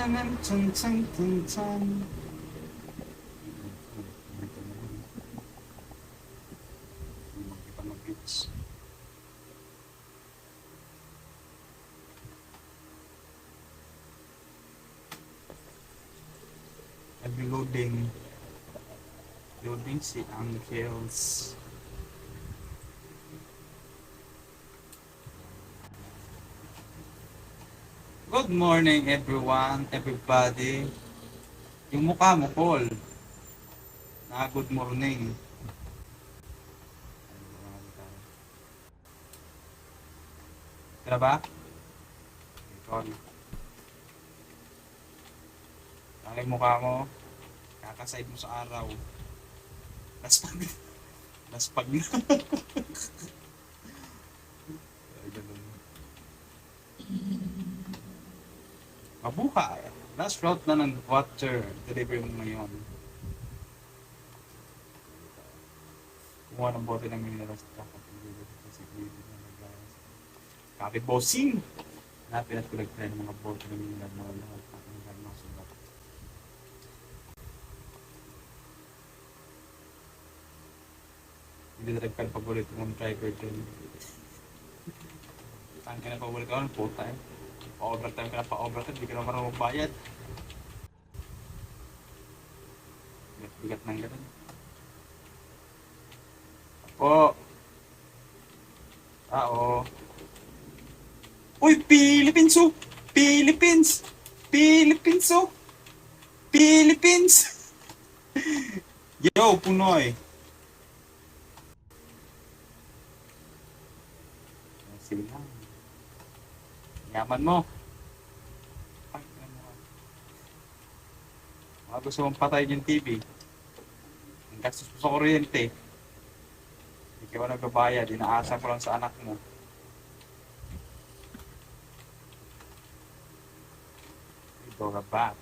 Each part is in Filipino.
Chan, chan, chan, chan. Loading. Loading si Angels. Good morning everyone, everybody. Yung mukha mo, Paul. Na good morning. Tira ba? Paul. Ang mukha mo, kakaside mo sa araw. Laspag. Laspag na. Mabuhay. Last route na ng water. Deliver mo ngayon. Kumuha ng bote ng minerals. Kapit bossing! Hanapin at kulagtry ng mga bote ng minerals. Mga lahat ng mga sulat. Hindi na nagpal paborito ng driver din. Saan ka na paborito? Ano po tayo? Pa-overtime ka na pa-overtime, hindi ka na marunong magbayad. Bigat ng ganun. Apo. Oo. Uy, Philippines oh! Philippines! Philippines oh! Philippines! Yo, Punoy! Sige lang. Yaman mo. Mga gusto mong patayin yung TV. Ang gastos mo sa kuryente. Hindi ka ba nagbabayad? Inaasa ko lang sa anak mo. Dora Box.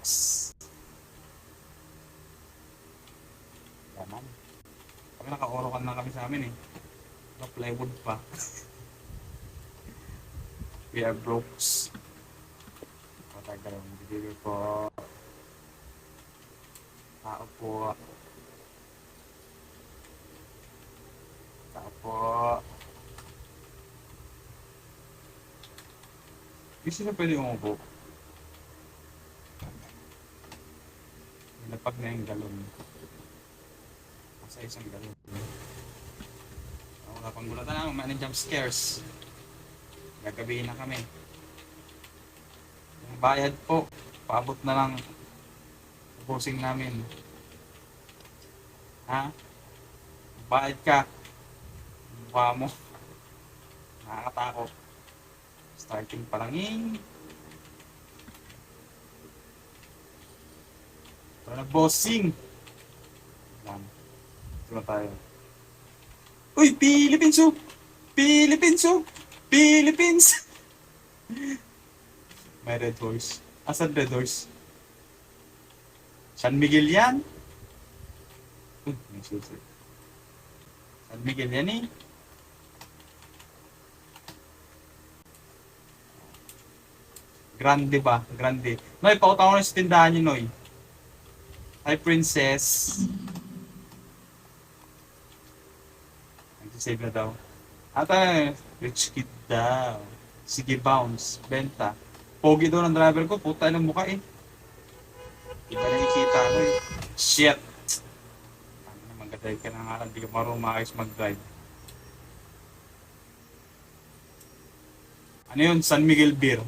Yaman. Kami naka-orokan na kami sa amin eh. Naka-plywood pa. We are brokes. Patagal ang deliver po. Tao po. Tao po. Hindi sila pwede umupo. Nilapag na yung galon. Nasa isang galon. Wala pang gulatan na. May jump scares. Gagabihin na kami. Yung bayad po, paabot na lang busing namin. Ha? Bayad ka. Mukha mo. Nakakatakot. Starting pa lang Para na bossing. Lang. Ito na tayo. Uy, Philippines oh! Philippines oh! Philippines! May red horse. Asan red horse? San Miguel yan? May susi. San Miguel yan eh. Grande ba? Grande. Noy, pakita ko na sa tindahan niyo, Noy. Hi, princess. Nag-save na daw. Ata, rich kid daw. Sige, bounce. Benta. Pogi daw ng driver ko. Puta ng mukha eh. Iba na nakikita ko eh. Shit! Ano naman, mag-drive ka na nga lang. Di ka marunong maayos mag-drive. Ano yun? San Miguel Beer.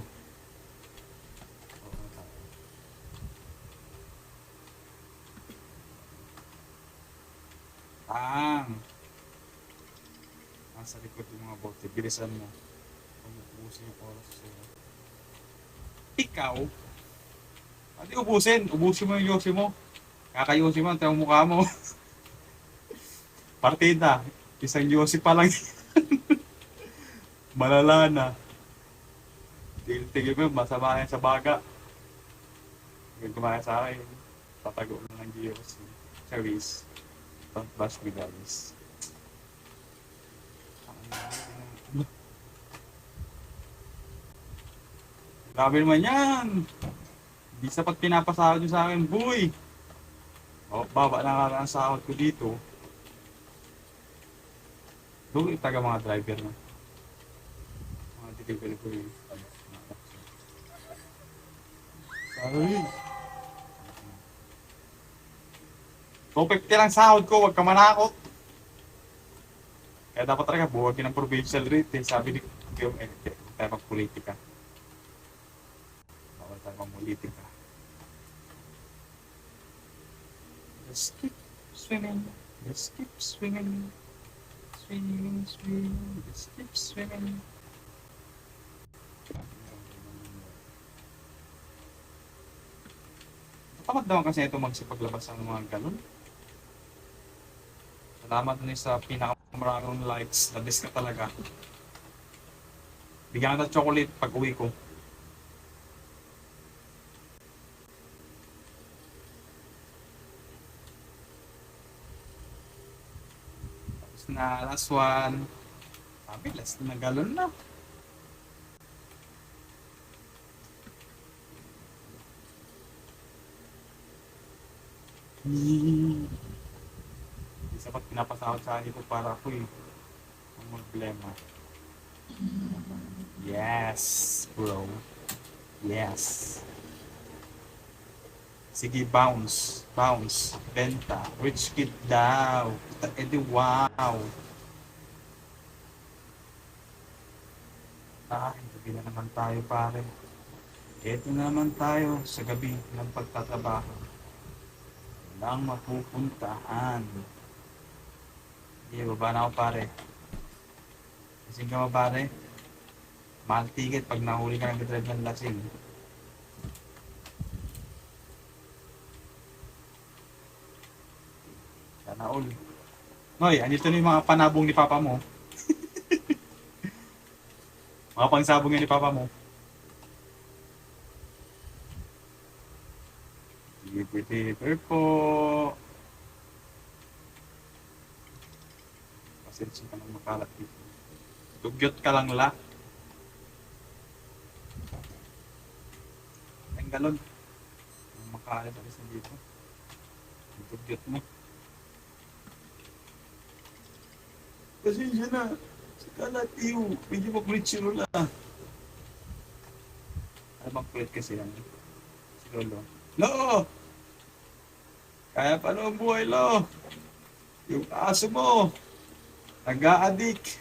Nasa likod yung mga bote. Bilisan mo. Ubusin yung oras sa'yo. Ikaw? Pati ubusin. Ubusin mo yung yosi mo. Kakayusin mo. Ang mukha mo. Partida. Isang yosi pa lang. Malala na. Tigil mo. Masama yan sa baga. Tigil kumaya sa akin. Tatago mo ng yosi. Charis. Don't bash me guys. Grabe naman yan. Di sapat pinapasahod nyo sa akin, boy! O, baba na nga ang sahod ko dito. Doon itaga mga driver na. Mga delivery ko yun. Sorry. 250 lang sahod ko, wag ka manakot. Kaya dapat talaga buwagin ng provincial rate eh. Sabi ni Kim, tayo magpolitika. Bawal tayo magpolitika. Just keep swimming. Just keep swimming. Swimming, swimming. Just keep swimming. Tamad naman kasi ito magsipaglabas ng mga ganun. Salamat din sa pinakamaraming likes. Nabis ka talaga. Bigyan ka ng chocolate pag uwi ko. Tapos na, last one. Sabi, last na galon na. Hindi sapat pinapasahod sa akin ko para ako eh. Ang problema. Yes, bro. Yes. Sige, bounce. Bounce. Benta. Rich kid daw. Eh di wow. Gabi na naman tayo pare. Eto naman tayo sa gabi ng pagtatrabaho. Walang mapupuntahan. Hindi, baba na ako pare. Lasing ka ba pare? Mahal ticket pag nahuli ka ng drive ng lasing. Sana all. Noy, andito na yung mga panabong ni papa mo. Mga pangsabong yan ni papa mo. Deliver po. Pasensya ka nang makalat dito. Dugyot ka lang la. Ang galon. Makalat ako sa dito. Dugyot mo. Pasensya na. Sa kalat iyo. Medyo makulit si Lola. Ano bang kulit kasi yan? Si Lolo. Lo! Kaya pa ang buhay, Lo. Yung aso mo. Nag-a-addict.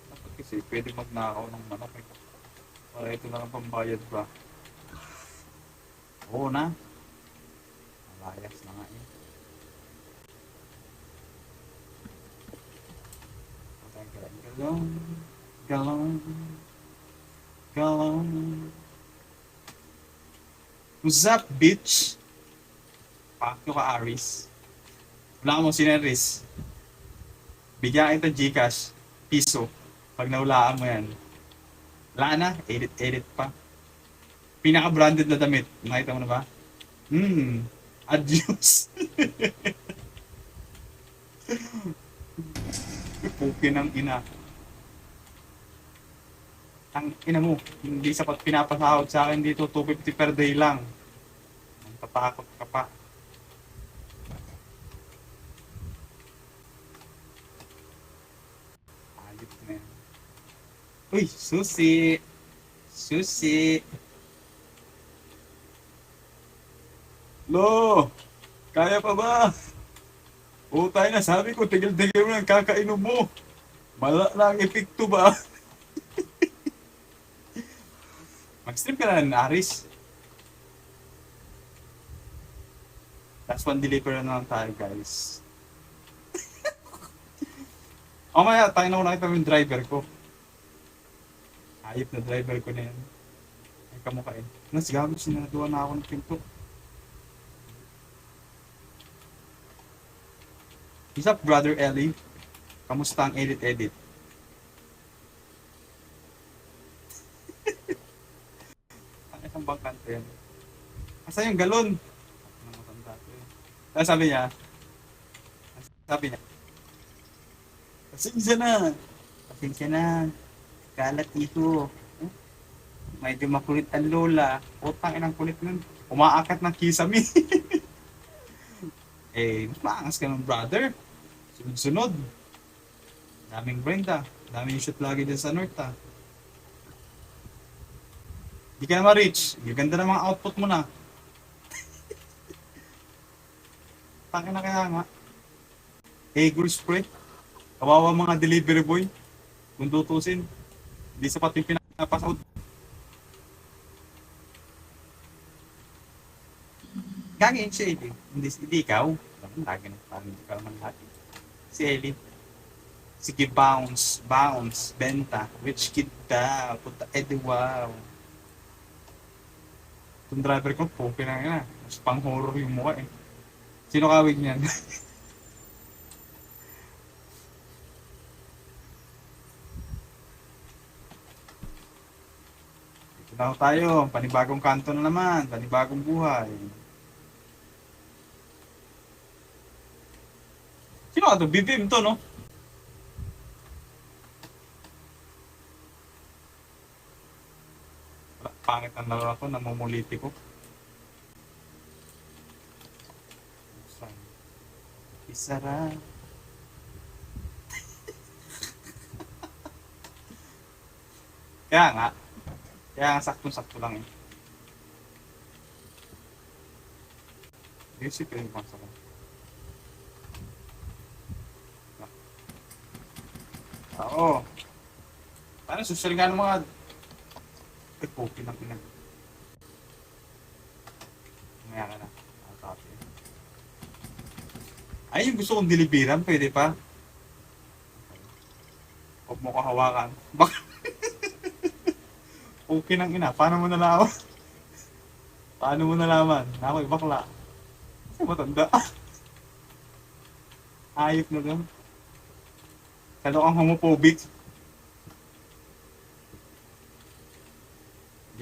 Dapat kasi pwede magnakaw ng manok eh. Para ito lang ang pambayad ba? Oo na. Malayas na nga eh. Galong. Galong. Galong. What's up, bitch? Pakyo ka, Aris. Wala ka mo sineris. Bigyan kita Gcash. Piso. Pag naulaan mo yan. Wala na. Edit pa. Pinaka-branded na damit. Nakita mo na ba? Adios. Puki ng ina. Ang ina mo, hindi sapat pinapasahod sa akin dito, 250 per day lang. Tatakot ka pa. Ayop na yan. Uy, susi! Susi! Lo! Kaya pa ba? Tayo na, sabi ko, tigil-tigil mo ng kakainom mo. Mala na ang epekto ba? Mag-stream ka na, Aris. Last one deliver na lang tayo, guys. Maya, tayo na ko nakita yung driver ko. Ayop na driver ko na yan. Ay kamukhain. Nas, gamit sinagawa na ako ng pinto. What's up, brother Ellie? Kamusta ang edit-edit? Ang isang bangkante yan. Asa yung galon? Ano sabi niya? Sabi niya, pasensya na. Pasensya na. Kalat ito. medyo makulit ang lola. Putang inang kulit nun. Umaakat ng kisame. Eh, mas maangas ka ng brother. Sunod-sunod. Daming Brenda. Daming shoot lagi dyan sa North ah. Di ka na ma-reach. Yung ganda ng mga output mo na. Tangin na kaya nga. Egor spray. Kawawa mga delivery boy. Kung tutusin. Hindi sapat yung pinapasahod. Gagawin si Ellie. Hindi ikaw. Lagi na parang hindi ka naman lahat. Si Ellie. Sige, bounce, bounce, benta. Rich kid ka. Puta, edi wow. Itong driver ko po, pinangina. Mas pang horror yung mukha eh. Sino kawig niyan? Dito na ho tayo. Panibagong kanto na naman. Panibagong buhay. Sino ka to? BBM to, no? Pangit ang laro ako, namumuliti ko. Isara. Kaya nga. Kaya nga sakto-sakto lang eh. Music yung pangsa ko. Oo. Paano social nga ng mga... Ay, poki ng pinag... Maya ka na. Ay, yung gusto kong deliveran, pwede pa. Huwag mo ko hawakan. Baka... Okay ng ina, paano mo nalaman? Paano mo nalaman? Na ako'y bakla. Kasi matanda. Ayop na lang. Kalo kang homophobic.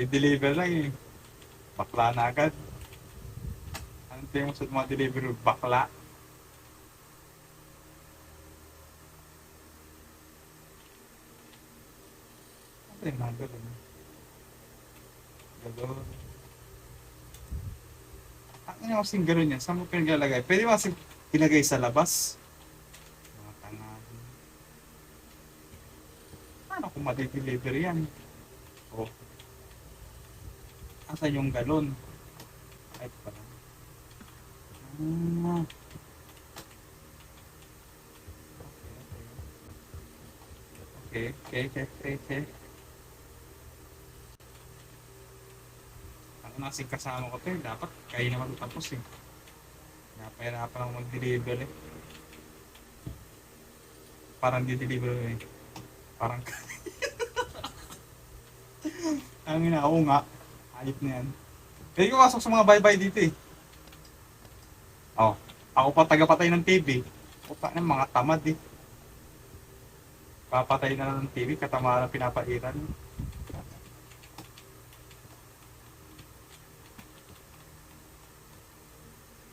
I-deliver lang eh. Bakla na agad. Anong tingin mo sa mga delivery? Bakla. Ano yung mga gano'n? Gano'n. Ang ina kasing gano'n yan. Saan mo pinagalagay? Pwede ba kasing ilagay sa labas? Mga tanga. Paano kung madi-deliver yan? Oh. Asan yung galon? Kahit pa lang. Ah. Okay. Ang nasing kasama ko to eh. Dapat kayo naman tapos eh. Napahirapan ako mag-deliver eh. Parang di-deliver eh. Parang... Ang ina, oo nga. Ayop na yan. Pwede ko kasok sa mga bye-bye dito eh. Oh, ako pa tagapatay ng TV. Puta ng mga tamad eh. Papatay na lang ng TV, katamaran pinapairan.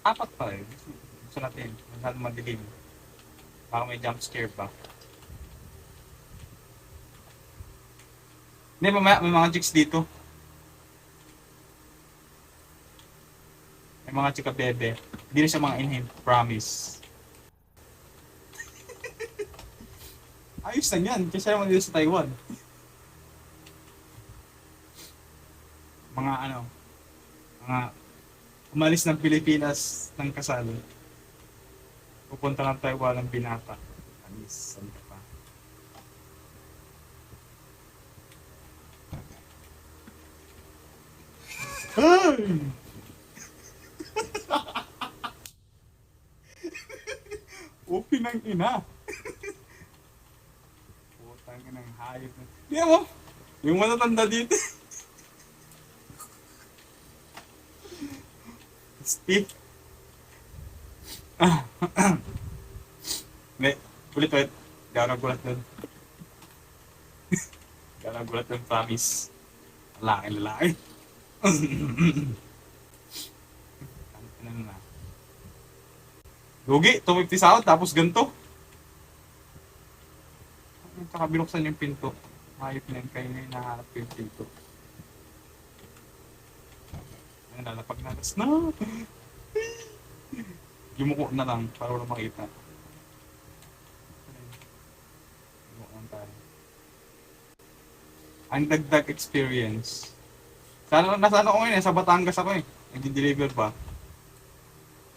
Apat pa eh. Gusto natin, masyado madilim. Baka may jump scare pa. Hindi, mamaya may mga chicks dito. May mga chika bebe. Hindi na siya mga inhale. Promise. Ayos lang yan. Kasi naman dito sa Taiwan. Mga ano. Mga umalis ng Pilipinas ng kasal. Pupunta ng Taiwan ng binata. Anis. Saan ka pa? Ay! Upi ng ina. Putang ina ng hayop na. Di mo? Yung matatanda dito. Steve. Hindi. Ulit. Hindi ako nagulat dun. Hindi ako nagulat dun, promise. Lalaki. Ano na. Lugi, 250 sahod, tapos ganito. Tsaka binuksan yung pinto. Hayop na yun, kayo na yung nahanap yung pinto. lalapag na. Tapos na. Yumuko na lang para wala makita. Yumuko lang tayo. Ang dagdag experience. Nasa ano ko ngayon eh, sa Batangas ako eh. Nag-deliver ba?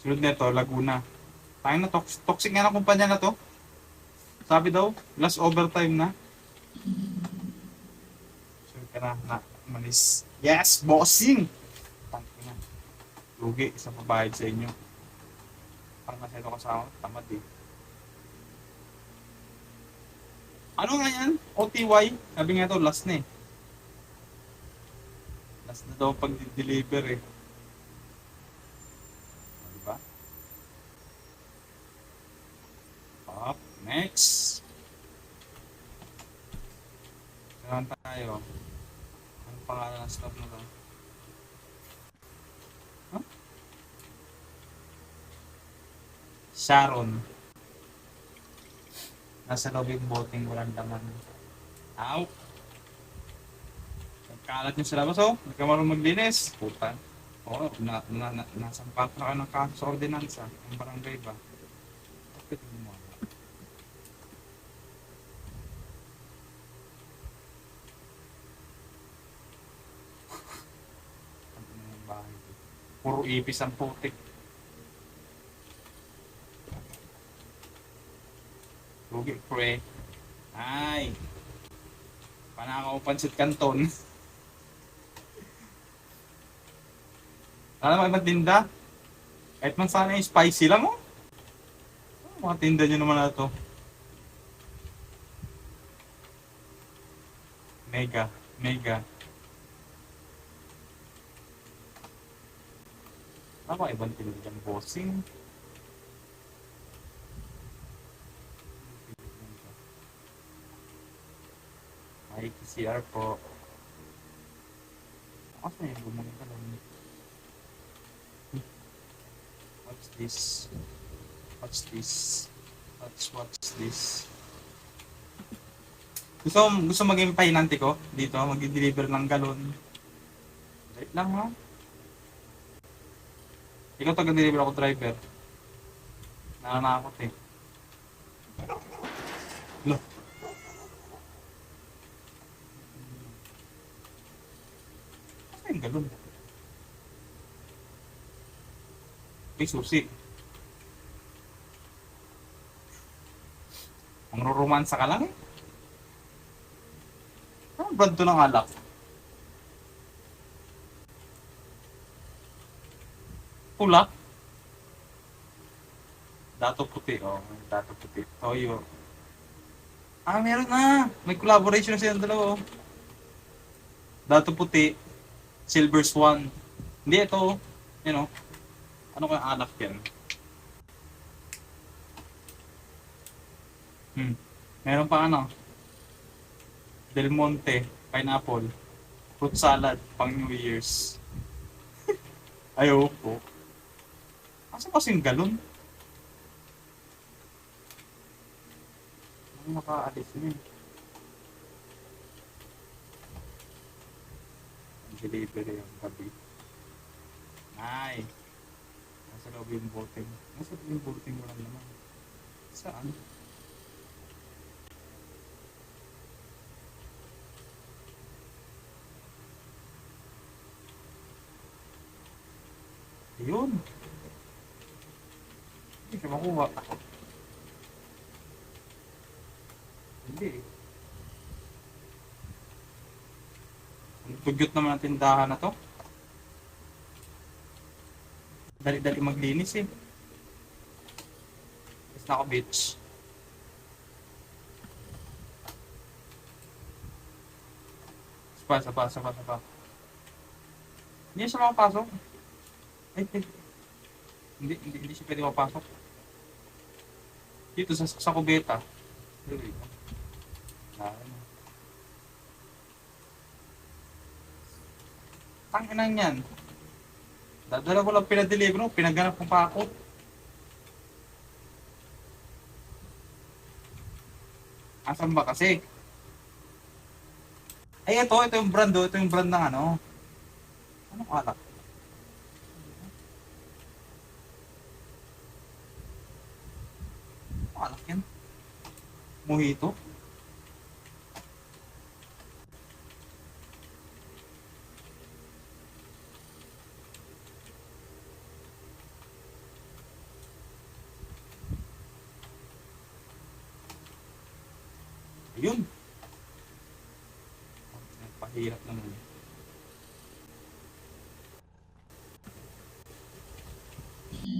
Sunod nito, Laguna. Tayo na, toxic nga na kumpanya na to. Sabi daw, last overtime na. Sure ka na, manis. Yes, bossing! Tangki na. Lugi, isang pabayad sa inyo. Parang nasa ito kasama, tamad eh. Ano nga yan? OTY? Sabi nga ito, last na eh. Last na daw pag-deliver eh. Diba? Up, next. Saan tayo? Anong pangalan ng stop na to? Huh? Sharon. Nasa loob yung boting walang laman. Ow! Kalat nyo sa labas, oh. Hindi ka marunong maglinis. Puta. Oo, nasampat na ka ng kaso sa ordinansa. Ang barangay ba? Bakit mo? Ano na yung bahay? Puro ipis ang putik. Lugi, pre. Ay! Panakaw pansit kanton. Sana may magtinda. Kahit man sana yung spicy lang, oh. Mga tinda nyo naman na to. Mega. Mega. Ano ba ibang tinda dyan, bossing? Ay, CR po. Asa yung bumalik ka lang? What's this? What's this? What's this? Gusto maging pahinante ko dito, mag-deliver ng galon. Wait lang ha. Ikaw taga-deliver ako driver. Nananakot eh. Lo. Saan yung galon? May susi. Ang romansa ka lang eh. Anong brand to ng alak? Pula? Dato puti, oh. Dato puti. Toyo. Ah, meron na. May collaboration na silang dalawa, oh. Dato puti. Silver Swan. Hindi, ito. You know. Ano kaya alak yan? Meron pa ano? Del Monte. Pineapple. Fruit salad. Pang New Year's. Ayoko. Asa kasing galon? Ano nakaalis niya? Ang delivery yung gabi. Ay! Nasa loob yung boting. Nasa loob yung boting walang naman. Saan? Ayun! Hindi siya makuha. Hindi eh. Ang tugyot naman ang tindahan na to. Dali-dali maglinis eh. Tapos na ako, bitch. Sapa. Hindi siya makapasok. Ay. Hindi siya pwede mapasok. Dito sa kubeta. Tanginang yan. Dadala ko lang pinadeliver mo, pinaganap ko pa ako. Asan ba kasi? Ay, ito yung brand, ito yung brand ng ano. Anong alak? Alak yan. Mojito. Ayun. Pahirap naman.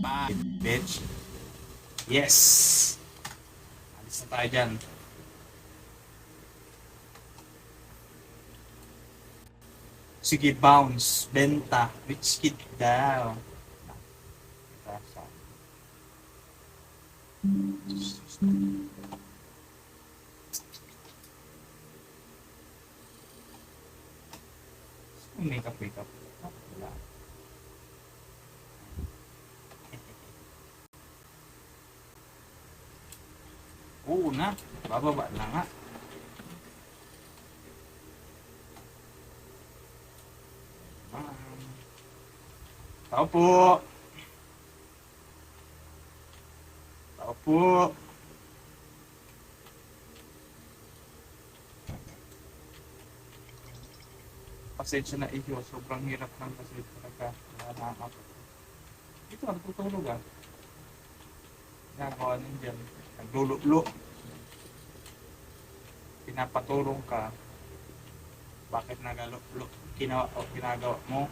Bye, bitch. Yes! Alis na tayo dyan. Sige, bounce. Benta. Rich kid daw. Makeup. Wala. Oo na. Bababa na nga. Tao po. Tao po. Pasensya na iyo. Sobrang hirap lang kasi talaga. Nakakapot. Ito, natutulog ah. Nagawa nun dyan. Naglululo. Pinapatulong ka. Bakit ginagawa mo?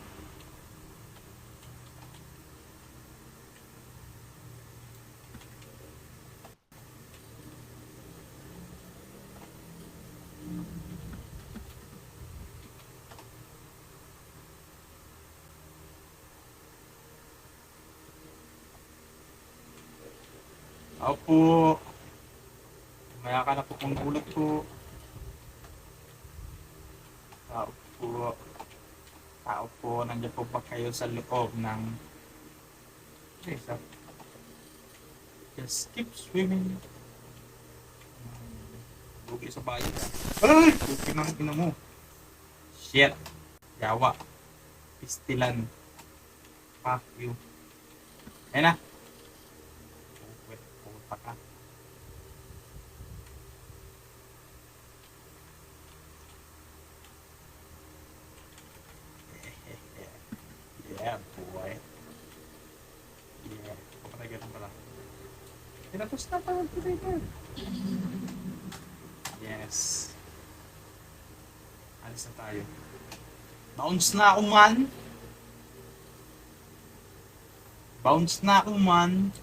Ako po. Maya ka na po kung gulat po. Tao po. Tao po. Nandiyan po ba kayo sa loob ng... Just keep swimming. Bugi sa bayan. Ay! Bugi ng ina mo. Shit. Yawa. Pistilan. Fuck you. Ayan na. Puta ka. Yeah, boy. Yeah. Kapatay ganun pala. Tinapos na pa ang dito. Yes. Alis na tayo. Bounce na ako man. Bounce na ako man.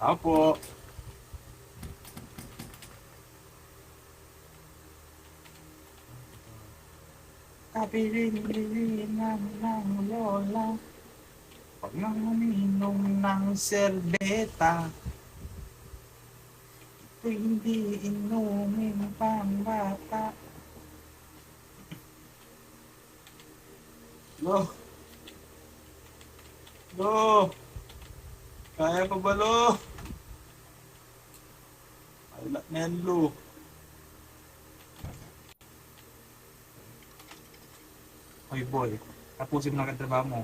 Apo. Kapirin-lirin ng lola. Pag nang uminom ng serbeta, ito hindi inumin pang bata. Lo. Lo. Kaya pa ba, lo? Wala na yan, lo. Hoy, boy. Tapusin mo na katrabaho mo.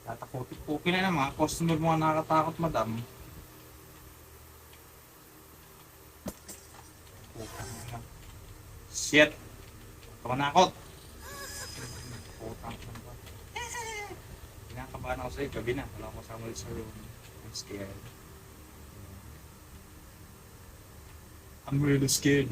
Tatakotin po. Okay na naman. Customer mo nga nakakatakot, madam. Shit. Tumanakot. Putang ina ba? Kinakabahan ako sa'yo. Gabi na. Wala akong kasama sa room. I'm scared. I'm really scared.